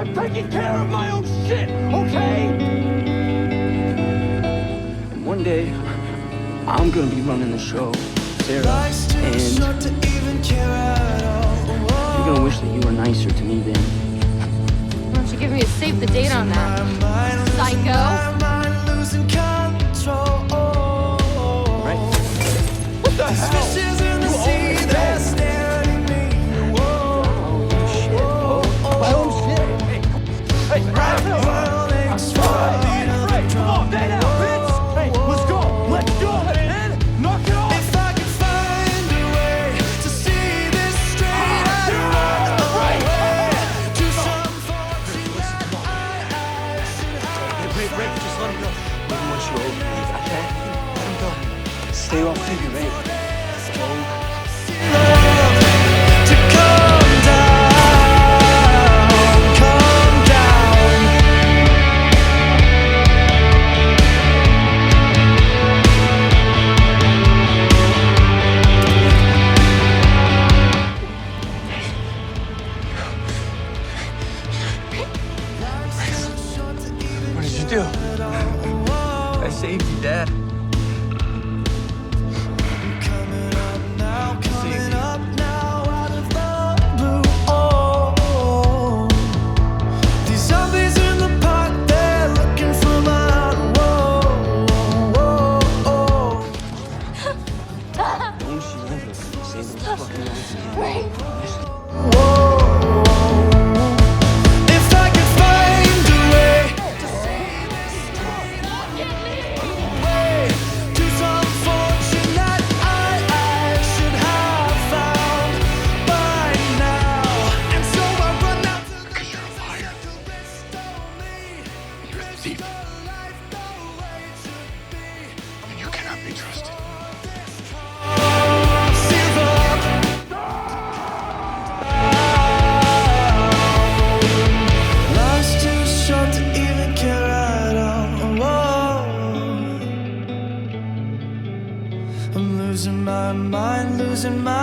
I'm taking care of my own shit, okay? And one day, I'm gonna be running the show, Sarah, and you're gonna wish that you were nicer to me then. Why don't you give me a save the date on that? Psycho! Right? What the hell? Hey, Rafe! Come on, lay down, bitch! Hey, let's go! Let's go, man! Knock it off! If I could find a way to see this straight, I'd run away to some fortune that I should have. Hey, Rafe, just let him go. Let him once you open me, okay? Let him go. Stay off figure, Rafe. To calm down, calm down. What did you do? I saved you, Dad. Coming up now out of the blue. Oh, these zombies in the park, they're looking for blood. Whoa, whoa, Don't you ever say those fucking words again. whoa. If I could find a way to see this straight, I'd run away to some fortune that I should have found by now. And so I run out to the Because you're a liar. You're a thief. And you cannot be trusted. Life's too short to even care at all. Whoa. I'm losing my mind, losing my